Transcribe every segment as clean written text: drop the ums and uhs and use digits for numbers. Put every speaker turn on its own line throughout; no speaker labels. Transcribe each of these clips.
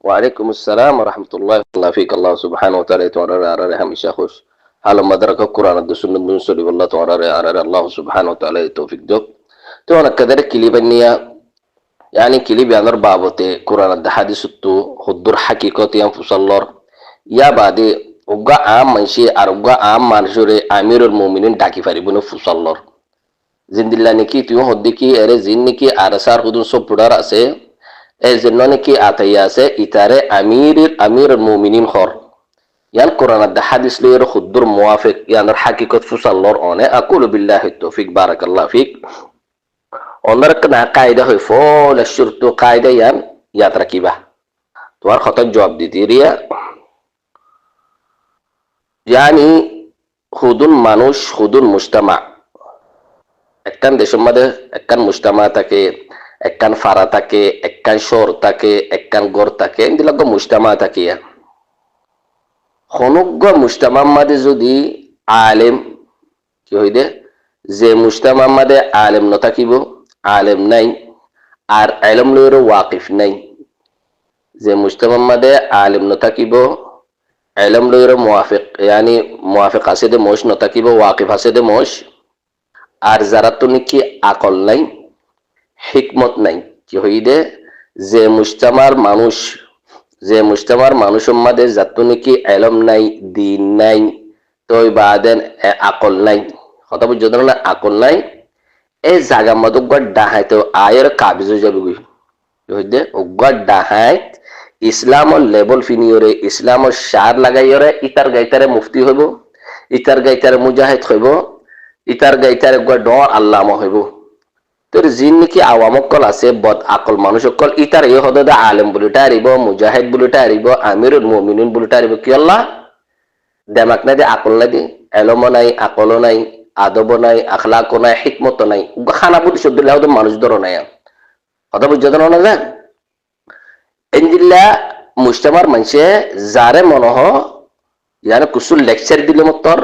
وعليكم السلام ورحمة الله فيك الله سبحانه وتعالى تعالى على همیشه خوش حال مدرک قرآن د سنت من سلی والله تعالى على الله سبحانه وتعالى توفيق دو تو انا كذا كليب النية يعني كليب يعني بابته قرآن د حديث تو خدر حقيقة ينفس الله يا بعد وقع عام منشي أرقع عام منشور أمير المؤمنين داكي فريبون فس الله زند الله نكي تيو هدكي أري زين نكي أرسار خدون سو بدار أسه এজন্য কি আতাইয়া আছে ইতারে আমিরুল মুমিনিন হর ইয়ান কোরআন দা হাদিস লির খুদ্দুর মুওয়াফিক ইয়ানের হাকিকত ফুসাল্লর অনে আকুলু বিল্লাহি তৌফিক বারাকাল্লাহু ফিক অনর কনা কায়দা হই ফল শুরতু কায়দা ইয়ান ইয়াত রাকিবা তোমার খতক জবাব দিতি রিয়া ইয়ানি খুদুন মানুষ খুদুন মুজতামা একখান দেশের মধ্যে একখান মুজতামা থাকে একখান ফারা থাকে একখান শহর থাকে একখান গড় থাকে এগুলো মুজতামা থাকে সমগ্র মুজতামার মাঝে যদি আলেম কি হইদে যে মুজতামার মাঝে আলেম নথাকিব আলেম নাই আর আলেম লইর ওয়াকিফ নাই যে মুজতামার মাঝে আলেম নথাকিব আলেম লইর মুওয়াফিক ইয়ানি মুওয়াফিক আছে দে মোশ নথাকিব ওয়াকিফ আছে দে মোশ আর যারা তো নাকি আকল নাই হিকমত নাই কি হইদে যে মুজতামার মানুষের মাঝে যাত নাকি এলম নাই দিন নাই তো বাদেন আকল নাই কথা বুঝছো না আকল নাই এই জায়গা মতো গড় ডাহাই তো আয়ের কাবিজ হয়ে যাবে হইদে গড় ডাহাই ইসলামর লেবল ফিনিয়রে ইসলামর সার লাগাইয়রে ইতার গাইতারে মুফতি হইব ইতার গাইতারে মুজাহিদ হইব ইতার গাইতারে গড় ডর আল্লামা হইব তোর জিন নাকি আওয়ামকল আছে বদ আকল মানুষকল ইতার এই হদে আলেম বলিটা আরিব মুজাহিদ বলিটা আরিব আমিরুল মুমিনিন বলিটা আরিব কি আল্লাহ দেমাক না দে আকল না দে এলম নাই আকল নাই আদব নাই আখলাক নাই হিকমত নাই খানা বুদ্ধি শব্দুল্লাহ মানুষ ধরো নাই কথা বুঝতে ধরো না যান এনজিল্লা মুজতামার মানুষে যারে মনহ ইয়ানে কুসুল লেকচার দিলে মতর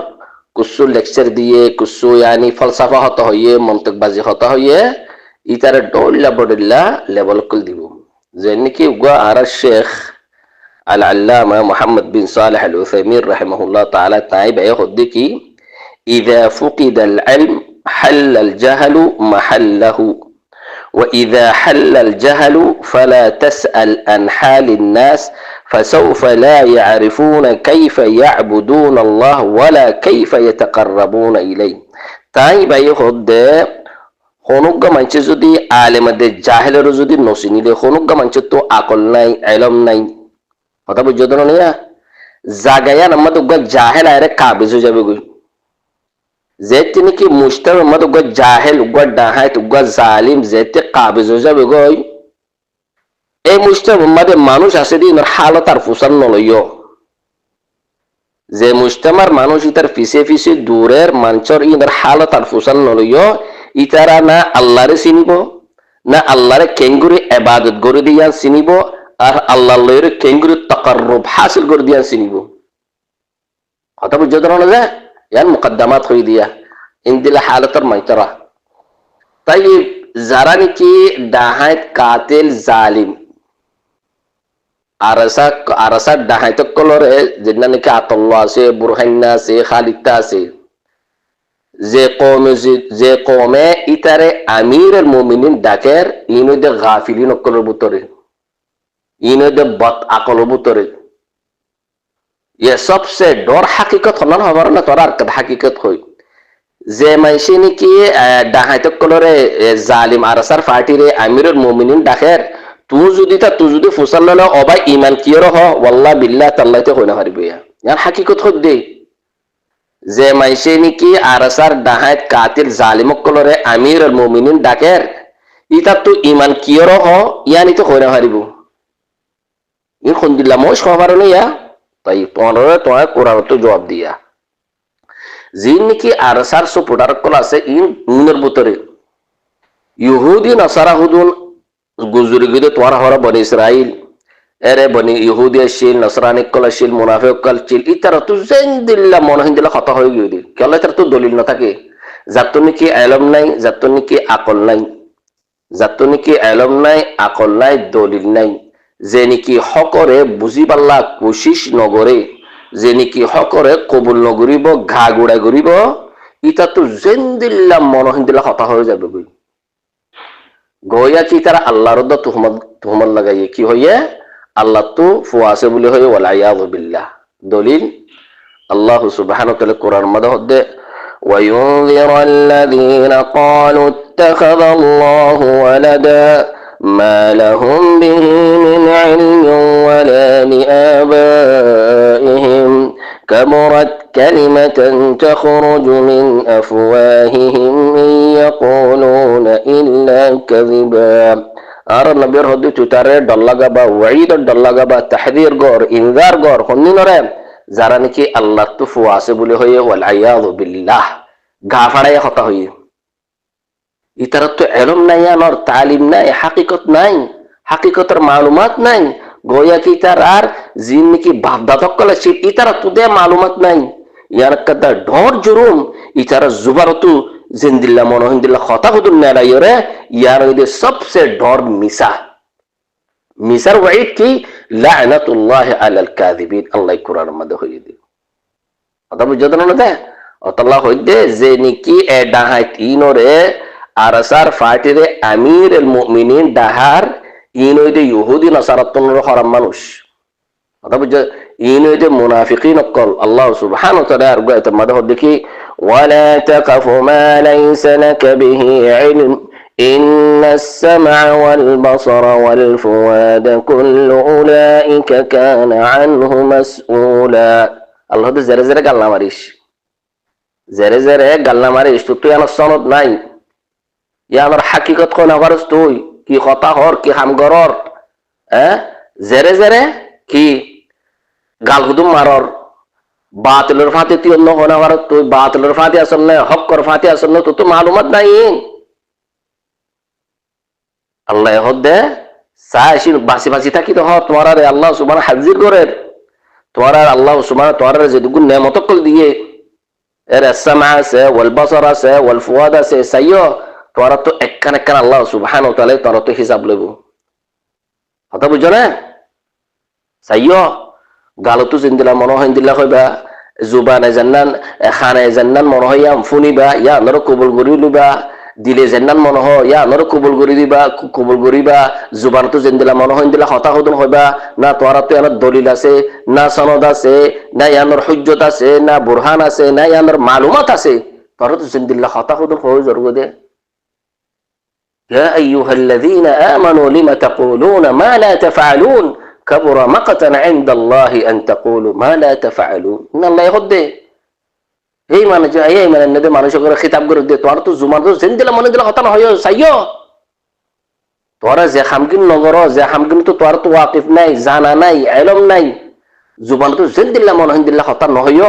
কুসু লেকচার দিয়ে কুসু ইয়ানি ফলসাফা হতা হইয়ে মন্তকবাজি হতা হইয়ে ইতারে ডল্লা বডল্লা লেভেল কল দিব যে নাকি উগা আর শেখ আল আল্লামা মুহাম্মদ বিন সালেহ আল উসাইমিন রাহিমাহুল্লাহ তাআলা তাই বায় হদ্দি কি ইযা ফুকিদা আল ইলম হাল আল জাহলু মাহাল্লাহু وإذا حل الجهل فلا تسأل عن حال الناس فسوف لا يعرفون كيف يعبدون الله ولا كيف يتقربون إليه তাই ভাই হদ্দে হনুগ্গ মানুষে যদি আলেমাদের জাহেলের যদি নসিনিলে হনুগ্গ মানুষের তো আকল নাই এলম নাই কথা বুঝছো তো না জাগায়া আমাদের জাহেল আরে কাবিজ হয়ে যাবে গই যেতে নাকি মুস্তার মত উগা জাহেল উগা ডাহাইত উগা জালিম যেতে কাবিজ হয়ে যাবে গই এই মুস্তার মধ্যে মানুষ আছে দিন হালত আর ফুসান নলইয় যে মুস্তামার মানুষ ইতার ফিসে ফিসে দূরের মাঞ্চর ইনার হালত আর ফুসান নলইয় ইতারা না আল্লাহরে চিনিব না আল্লাহরে কেঙ্গুরি ইবাদত করে দিয়া চিনিব আর আল্লাহ লইর কেঙ্গুরি তাকাররুব হাসিল করে দিয়া চিনিব কথা বুঝতে না যে ইয়ান মুকদ্দমাত হই দিয়া ইনদিলা হালাতের মাইতরা তাই যারা নাকি ডাহাইত কাতিল জালিম আরাসা ডাহাইত কলরে যেটা নাকি আতাল্লাহ আছে বুরহান্না আছে খালিদা আছে যে কমে ইতারে আমিরুল মুমিনিন ডাকের ইনদে গাফিলিন কলর ভিতরে ইনদে বদ আকল ভিতরে ये सबसे डर हकीकत होना हमार ना तोरा हकीकत होई जे मानसी नाকি ডাহাইতক কলরে জালিম আরাসার পার্টি রে আমিরুল মুমিনিন ডাকের তুই যদি ফুসাল না অবা ঈমান কিয়র হ ওয়াল্লাহ বিল্লাহ তাল্লাতে কইনা হারিবে ইয়ার হकीकत হদ দে যে মানসি নাকি আরাসার ডাহাইত কাতিল জালিমক কলরে আমিরুল মুমিনিন ডাকের ইতা তো ঈমান কিয়র হ ইয়ানি তো কইনা হারিব ইন খুনদিল্লাহ মোশ খবর নয়া তাই পনেরো তোমার কোরআন তো জবাব দিয়া জিন নাকি আরসার সুপুটার কল আছে ইনের ভিতরে ইহুদি নাসারা হুদুন গুজরি গিয়ে তোমার হরা বনি ইসরাইল এরে বনি ইহুদি আসিল নসরানি কল আসিল মুনাফিক কল চিল ইতারা তো জিন্দিল্লা মন হিন্দিল্লা খতা হয়ে গিয়ে দিল কেন তার তো দলিল না থাকে যাত নাকি এলম নাই যাত নাকি আকল নাই যাত নাকি এলম নাই আকল নাই দলিল নাই যে নেকি হকরে বুঝি পাল্লা কোশিশ নগরে, যে নেকি হকরে কবুল নগরিব ঘা গুড়া করিব, ইটা তো জেন্দিল্লা মনহিন্দিল্লা হতা হয়ে যাবে গই। গইয়া কি তারা আল্লাহর তুহমত লাগাইয়ে কি হইয়ে আল্লাহ তো ফুয়াছে বলে হয়ে ওয়ালাইয়াযু বিল্লাহ। দলিল আল্লাহ সুবহানাহু ওয়া তাআলা কোরআন মধ্যে وينذر الذين قالوا اتخذ الله ولدا ما لهم به من علم ولا لآبائهم كبرت كلمة تخرج من أفواههم إن يقولون إلا كذبا। আর নবীর হদ্দে চুতারে ডল্লাগাবা ওয়াইদ ডল্লাগাবা তাহদীর গর ইনজার গর হন্নিনরে যারা নাকি আল্লাহ তো ফুয়াছে বলে হয়ে ওয়ালাইয়াযু বিল্লাহ গা ফাড়াইয়া কথা হইয়ে ইতার তো এলম নাই, আনর তালিম নাই, হাকিকত নাই, হাকিকতের মালুমাত নাই। গোয়া কি তার আর জিন নাকি বাপদাদক কলে সে ইতারা তো দে মালুমাত নাই। ইয়ার কাদা ঢর জুরুম ইতারা জুবারতু জিন্দিল্লা মনহিন্দিল্লা কথা হুদুন নারাইরে ইয়ার ওই সবসে ঢর মিসা। মিসার ওয়াইদ কি লা'নাতুল্লাহ আলাল কাযিবিন। আল্লাহ কুরআনের মধ্যে হইয়ে দিল কথা বুঝতে না দে আল্লাহ হইদে যে নাকি এ ডাহাইত ইনরে আরসার ফাটিরে আমির আল মুমিনিন ডাহার ইন হইদে ইহুদি নাসারাতুর হরাম মানুষ কথা বুঝতে ইন হইদে মুনাফিকিন অকল। আল্লাহ সুবহানাহু ওয়া তাআলা আর গায়তের মধ্যে দেখি ওয়ালা তাকাফু মা লাইসা লাকা বিহি ইলম إن السمع والبصر والفؤاد كل أولئك كان عنه مسؤولا। আল্লাহ তো জেরে জেরে গাল্লা মারিস, জেরে জেরে গাল্লা মারিস, তো তুই আমার সনদ নাই, ইয়া আমার হাকিকত কোন আবারস তুই কি কথা হর কি হামগরর জেরে জেরে কি গালগুদুম মারর বাতিলের ফাতে তুই অন্য কোন আবার তুই বাতিলের ফাতে আসল না হক্কর ফাতে আসল না, তো মালুমাত নাই। আল্লাহ হদ্দে চাইছিল বাঁচি বাঁচি থাকি তো তোমার আল্লাহ সুবহানাহু হাজির করে তোমার আল্লাহ সুবহানাহু তোমার যেটুকু নেমত কল দিয়ে এর সামা আছে ওয়াল বাসার আছে ওয়াল ফুয়াদ আছে সাইয়্য তোমার তো একখান একখান আল্লাহ সুবহানাহু তাআলা তোর তো হিসাব লইব। কথা বুঝছো না? সাইয়্য গালতো জিন্দিলা মনোহিন্দিল্লা কইবা জুবানে জান্নান খানে জান্নান মনোহইয়া ফুনিবা ইয়া নর কবুল করি লইবা, দিলে জেন্নান মনে হয় ইয়া নর কবুল করি দিবা কবুল করিবা, জুবান তো জেন্দিলা মনে হয় দিলা হতা হদন হইবা না, তোরা তো এনার দলিল আছে না, সনদ আছে না, ইয়ানোর হুজ্জত আছে না, বুরহান আছে না, ইয়ানোর মালুমাত আছে, তোরা তো জেন্দিল্লা হতা হদন হয়ে জরুর দে। ইয়া আইয়ুহাল্লাযীনা আমানু লিমা তাকুলুনা মা লা তাফআলুন কাবুরা মাকতান ইনদাল্লাহি আন তাকুলু মা লা তাফআলুন। আল্লাহ হদ্দে এই মানুষ এই মানে নদে মানুষ করে খিতাব করে দে তোর তো জুমান তো জিন্দিলা মনে দিলা কথা না হয় সাইয়্য তোরা যে হামকিন নগর যে হামকিন তো তোর তো ওয়াকিফ নাই, জানা নাই, ইলম নাই, জুবান তো জিন্দিলা মনে দিলা কথা না হয়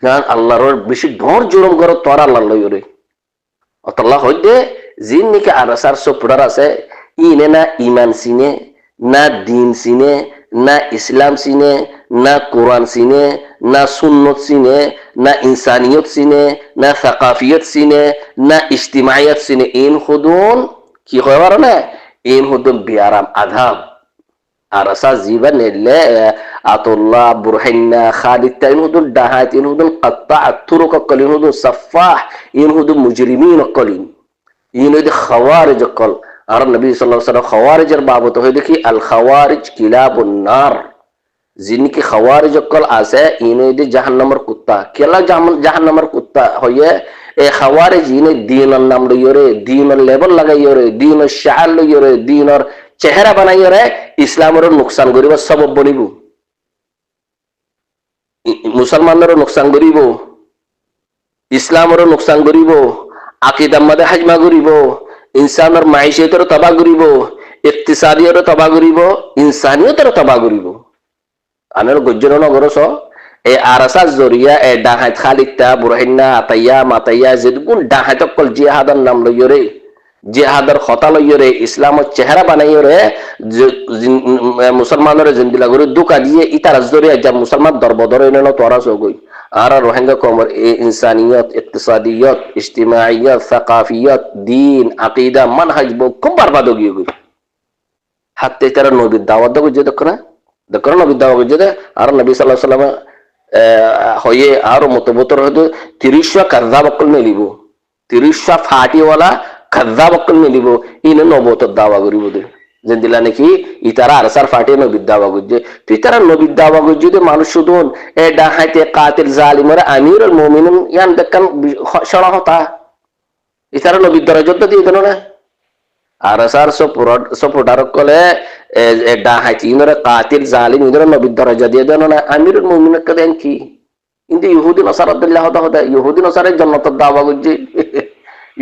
কারণ আল্লাহর বেশি ঢর জুরম করে তোর আল্লাহ লইরে আল্লাহ হইদে জিন নিকে আরসার সপুরার আছে ইনে না ঈমান সিনে না দিন সিনে না ইসলাম সিনে না কোরআন সিনে না সুন্নত সিনে না ইনসানিয়ত সিনে না সাকাফিয়ত সিনে না ইজতিমাইয়ত সিনে। ইন হুদুন কি হয় পারো না, ইন হুদুন বিয়ারাম আধাব আরসা জীবন এলে আতুল্লাহ বুরহান্না খালিদ ইন হুদুন ডাহাত ইন হুদুন কাত্তা তুরুক কলিন হুদুন সাফাহ ইন হুদুন মুজরিমিন কলিন ইন হইদ খাওয়ারিজ কল। আর নবী সাল্লাল্লাহু আলাইহি ওয়াসাল্লাম খাওয়ারিজের বাবত হই দেখি আল খাওয়ারিজ কিলাবুন নার, जिनकी खवारिज कल आसे इने दे जहन्नमर कुत्ता केला जहन्नमर कुत्ता होये ए खवारिज इने दीन नाम लइयोरे दीन लेवल लगाइयोरे दीन शाल लइयोरे दीन और चेहरा बनाइयोरे इस्लामर नुकसान करिबो सबब बनिबो, मुसलमानर नुकसान करिबो, इस्लामर नुकसान करिबो, आकीदा मदे हजमा करिबो, इंसानर माइशेतर तबाह करिबो, इक्तिसादियर तबाह करिबो, इंसानियतर तबाह करिबो। আনের গজ্জর নগরস এ আরসার জরিয়া এ ডাহাত খালিদা বুরহান্না আতাইয়া মাতাইয়া যেগুন ডাহাত কল জিহাদার নাম লইরে জিহাদার খতা লইরে ইসলামের চেহারা বানাইরে মুসলমানের জিন্দিলা করে দুকা দিয়ে ইতার জরিয়া যা মুসলমান দরবদরে নেন তোরাস গই আর রোহিঙ্গা কমর এ ইনসানিয়ত ইকতিসাদিয়ত ইজতিমাইয়ত সাকাফিয়ত দিন আকীদা মানহাজ খুব বরবাদ গিয়ে গই। হাতে তারা নবীর দাওয়াত বুঝে দেখো না নবীর দাওয়া বুঝে আর নবী সাল্লাল্লাহু আলাইহি ওয়াসাল্লাম হয়ে আর মতবতর হয়তো 30 কাযযাব অকল মিলিব 30 ফাটিওয়ালা কাযযাব অকল মিলিব ইনে নবতর দাওয়া করিব দে যে দিলা নাকি ইতারা আরসার ফাটিয়ে নবীর দাওয়া গুজে তুই তারা নবীর দাওয়া গুজে দে মানুষ শুধুন এ ডাহাইতে কাতিল জালিমের আমিরুল মুমিনিন ইয়ান দেখান সরা হতা ইতারা নবীর দরজা দিয়ে দেন না আরসার সপোর্টার কলে এ ডাহাইতে ইনরে কাতিল জালিম ইনরে নবীর দরজা দিয়ে দেন না আমিরুল মুমিনিন কে দেন কি কিন্তু ইহুদি নসারাতুল্লাহ হতা ইহুদি নসারের জান্নাতের দাওয়া গুজে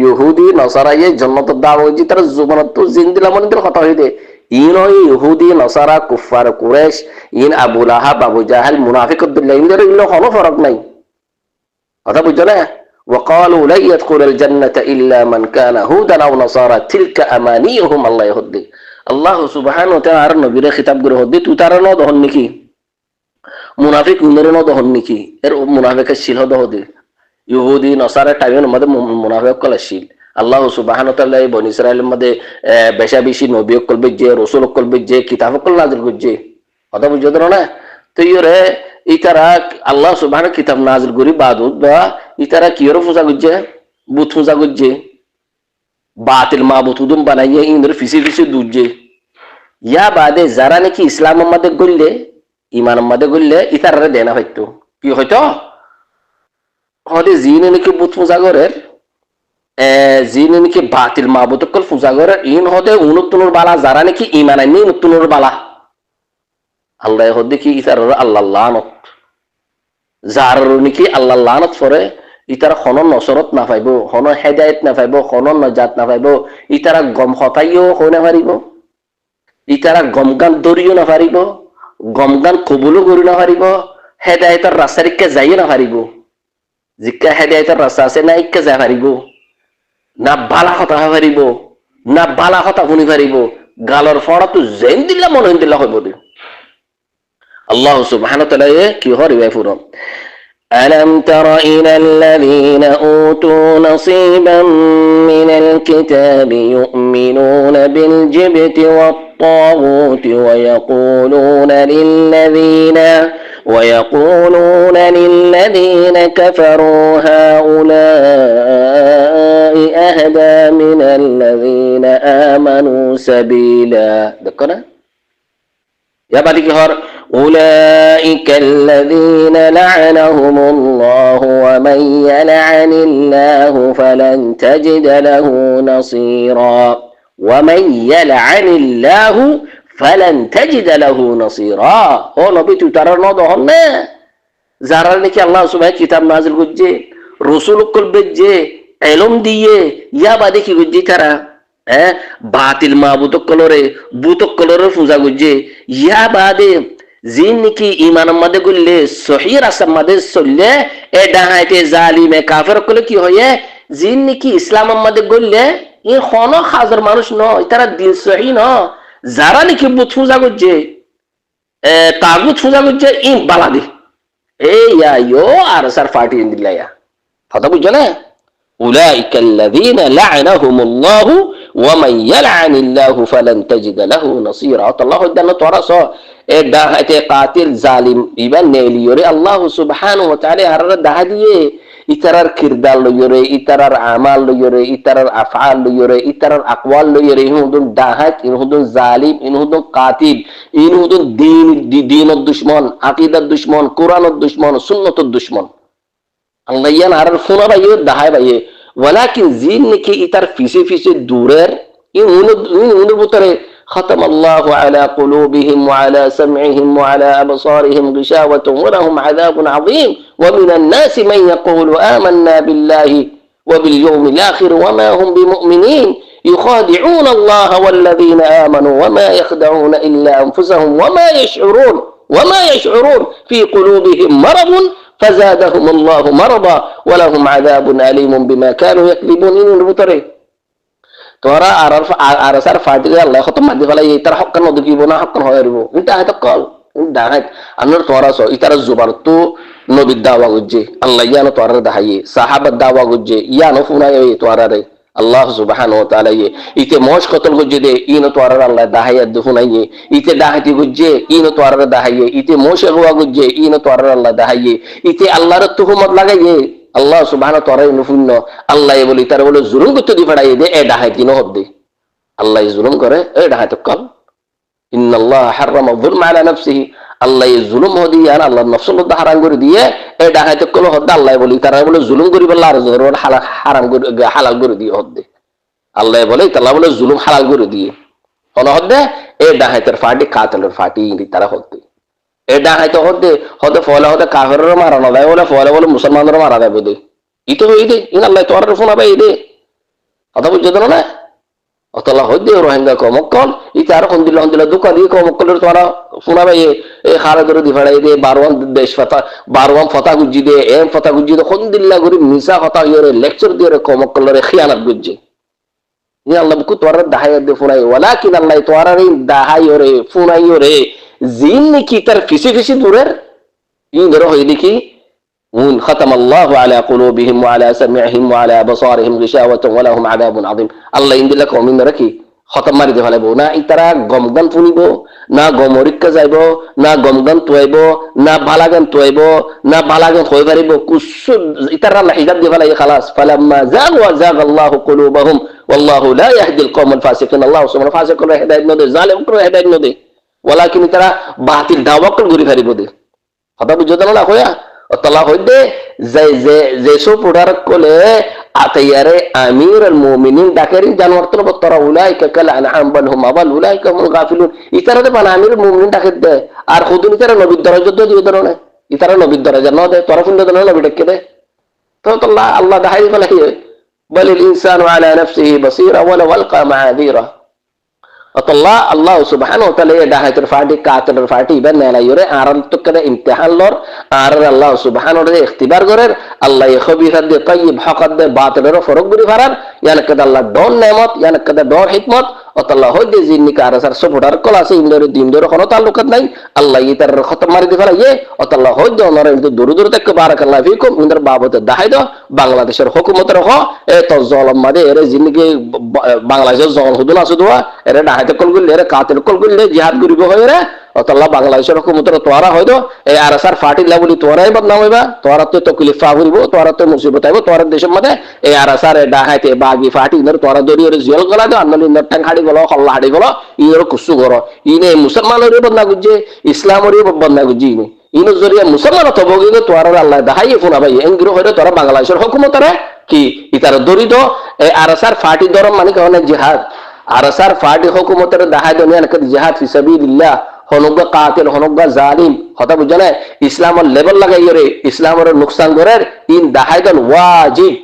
ইহুদি নসারা ये जन्नत दावा जी तरह जुबान तो जिंदिला मन दिल खता होई दे इन हो इहुदी नसारा कुफार कुरैश इन अबू लहब अबू जहल मुनाफिक बिल्लाह इन दर इल्लो कोनो फरक नहीं কথা বুঝছো না وقالوا لا يدخل الجنه الا من كان هودا او نصارى تلك امانيهم الله يهدي আল্লাহ সুবহানাহু ওয়া তাআলা নবীর খিতাব করে হদ্দি তুই তারা ন দহন নাকি মুনাফিক উনরে ন দহন নাকি এর মুনাফিকের শিল হদে ইহুদি নসারা টাইমের মধ্যে মুনাফিক কল আসিল আল্লাহ সুবহানাহু ওয়া তাআলা বনি ইসরাইলের মধ্যে বেশা বেশি নবী কলবে যে রাসূল কলবে যে কিতাব কল নাযিল করছে কথা বুঝছো না তো ইরে ইতারা আল্লাহ সুবহানাহু কিতাব নাযিল করি বাদুদ বা ইতারা কি ওর পূজা করছে বুত পূজা করছে বাতিল মাবুতুদুম বানাইয়ে ইনর ফিসি ফিসি দুজে ইয়া বাদে যারা নাকি ইসলামের মধ্যে গললে ঈমানের মধ্যে গললে ইতারা দেনা হয়তো কি হয়তো হদে জিনে নাকি বুত পূজা করে জিনে নাকি বাতিল মাবুদ কল পূজা করে ইন হদে উনুতুনুর বালা যারা নাকি ঈমান আনি উনুতুনুর বালা আল্লাহ হদে কি ইতার আল্লাহ লানত যার নাকি আল্লাহ লানত করে ইতারা খনন নসরত না পাইব হন হেদায়েত না পাইব খনন নজাত না পাইব ইতারা গম হতাইও হয় না পারিব ইতারা গমগান দরিও না পারিব গমগান কবুলও করি না পারিব হেদায়েতের রাস্তারিকে যাইও না পারিব জিকা হেদায়েতের রাস্তা আছে না ইকা যা পারিব না বালা কথা পারিব না বালা কথা শুনি পারিব গালর ফড়া তো জেন দিলা মন দিলা হইব দে আল্লাহ সুবহানাহু ওয়া তাআলা কি হরিবে ফুরো ألم تر إلى الذين أوتوا نصيبا من الكتاب يؤمنون بالجبت والطاغوت ويقولون للذين كفروا هؤلاء أهدى من الذين آمنوا سبيلا ذكرنا يا بعد كهر أولئك الذين لعنهم الله ومن يلعن الله فلن تجد له نصيرا ومن يلعن الله فلن تجد له نصيرا هو نبي ترى نضهن যারা নাকি আল্লাহ সুবহানাহু কিতাব নাযিল করছে রাসূল কলবে যে ইলম দিয়ে ইয়া বাদে কি করছে তারা বাতিল মাবুদ কলরে বুত কলরে পূজা করছে ইয়া বাদে জিন নাকি ঈমানের মধ্যে গলে সহিহ রাস্তার মধ্যে চললে এ ডাহাইতে জালিমে কাফের কলে কি হয় জিন নাকি ইসলামের মধ্যে গলে ই কোন হাজার মানুষ নয় তারা দিল সহিহ ন যারা নাকি বুত পূজা করছে তাগুত পূজা করছে ই বালাদি এই আইও আর সার ফাটি দিলায়া কথা বুঝছো না أولئك الذين لعنهم الله ومن يلعن الله فلن تجد له نصيرا الله دنا تورسو ادا هته قاتل ظالم يبن نيليوري الله سبحانه وتعالى هر دهديه ইতারার কিরদার লইরে ইতারার আমাল লইরে ইতারার আফআল লইরে ইতারার আকওয়াল লইরে ইহুদুন দাহাত ইহুদুন জালিম ইহুদুন কাতিল ইহুদুন দ্বীনের দুশমন আকীদার দুশমন কোরআনের দুশমন সুন্নতের দুশমন আল্লাহ ইয়ান আর ফোনা ভাইয়ে দাহায় ভাইয়ে ওয়ালাকিন জিন নাকি ইতার ফিসে ফিসে দূরের ইউনুর ভিতরে ختم الله على قلوبهم وعلى سمعهم وعلى أبصارهم غشاوة ولهم عذاب عظيم ومن الناس من يقول آمنا بالله وباليوم الآخر وما هم بمؤمنين يخادعون الله والذين آمنوا وما يخدعون إلا أنفسهم وما يشعرون في قلوبهم مرض فزادهم الله مرضا ولهم عذاب أليم بما كانوا يكذبون إن البطري তোরা আর সার ফাটিলে আল্লাহ কত মাদি ফেলাই তার হক্কান নদীব না হক্কান হইব এটা হয়তো কল ডাহাত আন্নার তোরা সো ইতার জুবার তো নবীর দাওয়া গুজে আল্লাহ ইয়ানো তোরা দাহাইয়ে সাহাবার দাওয়া গুজে ইয়ানো ফুনাই তোরা রে আল্লাহ সুবহানাহু ওয়া তাআলা ইতে মোশ কতল গুজে দে ইনো তো আর আল্লাহ দাহাইয়া দুহুনাইয়ে ইতে দাহাতি গুজে ইনো তো আর দাহাইয়ে ইতে মোশে হুয়া গুজে ইনো তো আর আল্লাহ দাহাইয়ে ইতে আল্লাহর তুহমত লাগাইয়ে আল্লাহ সুবহানাহু ওয়া তাআলা নুফুন্ন আল্লাহ বলি তার বলে জুলুম করতে দি ফড়াই দে এ দাহাতি নো হদ্দে আল্লাহ জুলুম করে এ দাহাত কল ইন্নাল্লাহ হারামা যুলমা আলা নাফসিহি আল্লাহ জুলুম হদিয়া আল্লাহ নফসুল মধ্যে হারাম করে দিয়ে এ ডাকাইতে কল হদ্দে আল্লাহ বলি তারা বলে জুলুম করি বললা আর জোর হারাম করে হালাল করে দিয়ে হদ্দে আল্লাহ বলে তারা বলে জুলুম হালাল করে দিয়ে কোন হদ্দে এ ডাকাইতের ফাটি কাতলের ফাটি তারা হদ্দে এ ডাকাইতে হদ্দে হদে ফলে হদে কাফেরেরও মারানো দেয় বলে ফলে বলে মুসলমানেরও মারা দেয় বোধে ইতো হই দে ইন আল্লাহ তোর ফোন আবে দে কথা বুঝছো না অতলা হইদে রোহিঙ্গা কমকল ইতে আর হন্দিল্লা দুকা দিয়ে কমকলের তোরা শোনাবে এ খারা করে দি ফেড়াই দে বারওয়ান দেশ ফতা বারওয়ান ফতা গুজি দে এম ফতা গুজি দে হন্দিল্লা করে মিসা ফতা ইয়ে লেকচার দিয়ে কমকলের খিয়ানাত গুজি নি আল্লাহ বুকু তোরা দাহাই দে ফোনাই ওয়ালাকিন আল্লাহ তোরা রে দাহাই ওরে ফোনাই ওরে জিন কি তার ফিসি ফিসি দূরের ই ধরো হইলি কি ختم الله على قلوبهم وعلى سمعهم وعلى بصارهم غشاوة ولهم عذاب عظيم الله ইন দিলা কমিন রাখি খতম মারি দে ফেলাইবো না ইতারা গমগান ফুনিব না গমরিক্কা যাইব না গমগান তুয়াইব না বালাগান তুয়াইব না বালাগান হই পারিব কুসু ইতারা আল্লাহ হিজাব দি ফেলাই খালাস ফালাম্মা জাগ ওয়া জাগ আল্লাহু কুলুবাহুম ওয়াল্লাহু লা ইয়াহদিল কওমাল ফাসিকিন আল্লাহ সুবহানাহু ফাসিকুল হিদায়াত নদে জালিম কুল হিদায়াত নদে ওয়ালাকিন ইতারা বাতিল দাওয়া কল ঘুরি ফারিব দে কথা বুঝছো না কইয়া অতলা হইদে যে সব উড়ার কোলে আতাইয়ারে আমির আল মুমিনিন ডাকেরিন জানোয়ার তো বতরা উলাইকা কাল আনআম বাল হুম আবাল উলাইকা হুম গাফিলুন ইতারাতে বানা আমির মুমিনিন ডাকে দে আর খুদুন ইতারা নবীর দরজা তো দিয়ে ধরনে ইতারা নবীর দরজা ন দে তোরা ফুন্দ দে নবী ডাকে দে তো আল্লাহ আল্লাহ দাহাই বলে বলিল ইনসানু আলা নাফসিহি বাসীরা ওয়ালা ওয়ালকা মাআযীরা অতল্লাহ আল্লাহ সুবহানাহু ওয়া তাআলা ডাহাইতের ফাটি কাতলের ফাটি ইবান নালাইরে আরাল তকরে ইমতিহান লর আর আল্লাহ সুবহানাহু ওয়া তাআলা ইখতিবার করেন আল্লাহ খবিরাত দে তাইয়্যিব হকত দে বাতিলের ফরক গুরি ফারার ইয়ানে কদ আল্লাহ ডন নেমত ইয়ানে কদ ডর হিকমত অতল্লাহ হইদে জিন্নি কার সার সফটার কলাসে ইমদের দিন দর কোন তাল্লুকাত নাই আল্লাহ ইতার খতম মারি দি ফেলা অতল্লাহ হইদে ওনারা কিন্তু দূর দূর তক বারাকাল্লাহু ফিকুম ইনদের বাবতে দাহাইদ বাংলাদেশের হুকুমতের হ এ তো জলম মাদে এর জিন্নিকে বাংলাদেশের জল হুদুল আছে দোয়া এর ডাহাইতে কল গুলে এর কাতিল কল গুলে জিহাদ করিব হইরে অতল্লাহ বাংলাদেশের হুকুমতের তোরা হইদো এই আরসার ফাটি লাবলি তোরাই বদনাম হইবা তোরা তো তকলিফা হইব তোরা তো মুসিবত আইব তোরা দেশের মধ্যে এই আরসার ডাহাইতে বাগি ফাটি ইনর তোরা দরি এর জেল গলা দে আন্নালি ইনর টাং হাড়ি গলো হল্লা হাড়ি গলো ইনর কুসু গরো ইনে মুসলমানের বদনা গুজে ইসলামের বদনা গুজি ইনে ইনর জরিয়া মুসলমান তো বগিলে তোরা আল্লাহ দাহাই ফোনা ভাই এঙ্গিরো হইরে তোরা বাংলাদেশের হুকুমতের কি ইতার দরিদ এই আরসার ফাটি দরম মানে কেন জিহাদ আরসার ফাটি হুকুমতের দাহাই দুনিয়া নকদ জিহাদ ফি সাবিলিল্লাহ হনুগা কাতিল হনুগা জালিম কথা বুঝনে ইসলামের লেভেল লাগাইরে ইসলামের নুকসান করার ইন দাহাইদন ওয়াজিব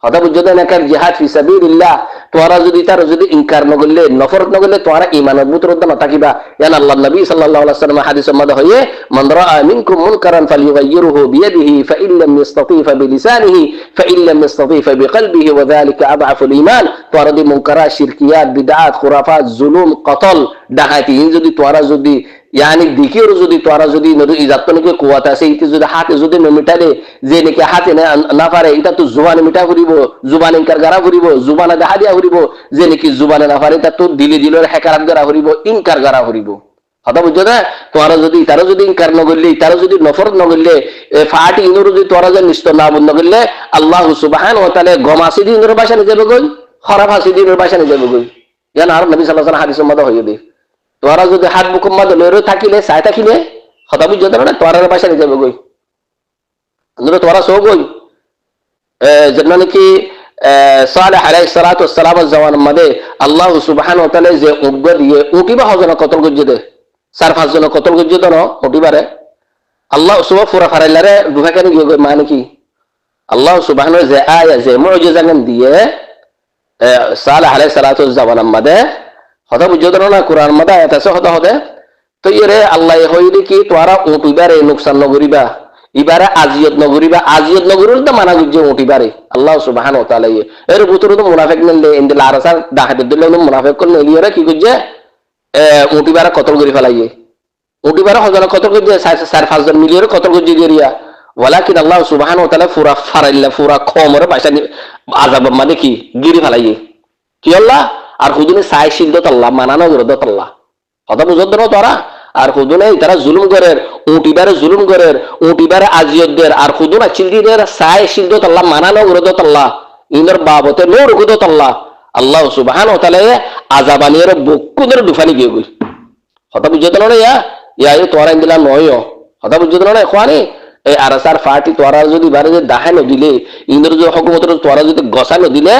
কথা বুঝতে না কার জিহাদ ফি সাবিলিল্লাহ তোরা যদি তার যদি ইনকার নগলে নফরত নগলে তোরা ঈমানের ভিতরত না থাকিবা ইয়ান আল্লাহ নবী সাল্লাল্লাহু আলাইহি ওয়াসাল্লাম হাদিসের মধ্যে হয়ে মান রাআ মিনকুম মুনকারান ফালিয়ুগাইয়িরহু বিয়াদিহি ফাইন লাম ইসতাতি ফাবিলিসানিহি ফাইন লাম ইসতাতি ফাবিকলবিহি ওয়া যালিকা আদআফুল ঈমান তোরা দি মুনকারা শিরকিয়াত বিদআত খুরাফাত জুলুম কতল ডাকাতি যদি তোরা যদি यानी दिखियो যদি তোরা যদি ইজাত নাকি কুয়াত আছে ইতি যদি হাতে যদি মিটালে যে নাকি হাতে না পারে এটা তো জুবানে মিটা করিব জুবানে ইনকার করা করিব জুবানে দেখা দিয়া করিব যে নাকি জুবানে না পারে তা তো দিলে দিলের হেকারাত করা করিব ইনকার করা করিব কথা বুঝছো না তোরা যদি তারা যদি ইনকার না করলে তারা যদি নফরত না করলে ফাটি ইনর যদি তোরা যে নিস্ত না বন্ধ করলে আল্লাহ সুবহানাহু ওয়া তাআলা গমাসি দিনের বাসা নিয়ে যাবে কই খারাপ হাসি দিনের বাসা নিয়ে যাবে কই জান আর নবী সাল্লাল্লাহু আলাইহি ওয়াসাল্লাম হাদিসের মধ্যে হয়ে দে তোরা যদি হাত মুকুম্মদ লইরো থাকিলে সাই থাকিলে কথা বুঝছো না তোরার বাসা নিয়ে যাবে কই আমরা তোরা সব কই যেন নাকি সালেহ আলাইহিস সালাতু ওয়াস সালাম জাওয়ান মধ্যে আল্লাহ সুবহানাহু ওয়া তাআলা যে উগ্র দিয়ে উঠিবা হজনা কতল গজ্জে দে চার পাঁচ জন কতল গজ্জে দন উঠিবারে আল্লাহ সুবহানাহু ফুরা ফারাইলারে দুহাকানি গিয়ে মানে কি আল্লাহ সুবহানাহু যে আয়া যে মুজিজা গান দিয়ে সালেহ আলাইহিস সালাতু ওয়াস জাওয়ান মধ্যে কথা বুঝছো না কোরআন মধ্যে আয়াত আছে হতে হতে তো ইরে আল্লাহ হইলে কি তোরা উঠিবারে নুকসান নগরিবা ইবারে আজিয়ত নগরিবা আজিয়ত নগরুল তো মানা গুজে উঠিবারে আল্লাহ সুবহানাহু ওয়া তাআলা এর ভিতরে তো মুনাফিক নেলে ইনদিল আরসার দাহাত দিলে মুনাফিক করলে এলিয়রে কি গুজে উঠিবারে কতল করি ফেলাইয়ে উঠিবারে হজন কতল গুজে চার পাঁচ জন মিলিয়রে কতল গুজে দিরিয়া ওয়ালাকিন আল্লাহ সুবহানাহু ওয়া তাআলা পুরা ফারাইল্লা পুরা খমরে বাইসা আযাব মানে কি গিরি ফেলাইয়ে কি আল্লাহ আর হুদুনে সাই শিলদত আল্লাহ মানানো গরদত আল্লাহ কথা বুঝত না তোরা আর হুদুনে তারা জুলুম করের উটিবারে জুলুম করের উটিবারে আজিয়তদের আর হুদুনা চিলদিদের সাই শিলদত আল্লাহ মানানো গরদত আল্লাহ ইনর বাবতে নূর গুদত আল্লাহ আল্লাহ সুবহানাহু ওয়া তাআলা আযাবানির বকুদের দুফানি গিয়ে গই কথা বুঝত না ইয়া তোরা ইন্দিলা নয় কথা বুঝত না এখানে এই আরসার ফাটি তোরা যদি বারে যে দাহাই নদিলে ইন্দ্র যে হকুমতের তোরা যদি গসা নদিলে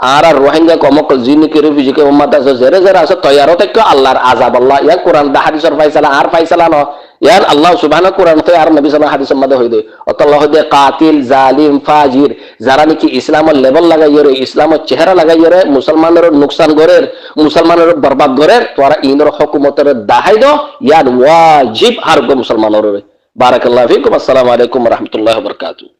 আর রোহিঙ্গা কমক জিনিকে রিফিউজিকে উম্মাত আছে জেরে জেরে আছে তৈয়ারও থেকে আল্লাহর আযাব আল্লাহ ইয়া কোরআন দা হাদিসের ফায়সালা আর ফায়সালা ন ইয়ার আল্লাহ সুবহানাহু কোরআন তে আর নবী সাল্লাল্লাহু হাদিসের মধ্যে হইদে আল্লাহ দে কাতিল জালিম ফাজির যারা নাকি ইসলামের লেভেল লাগাইয়ে রে ইসলামের চেহারা লাগাইয়ে রে মুসলমানের নুকসান করের মুসলমানের বরবাদ করের তোরা ইন্দ্র হকুমতের দাহাই দো ইয়ার ওয়াজিব আর গো মুসলমানের বারাকাল্লাহু ফিকুম আসসালামু আলাইকুম ওয়া রাহমাতুল্লাহি ওয়া বারাকাতুহু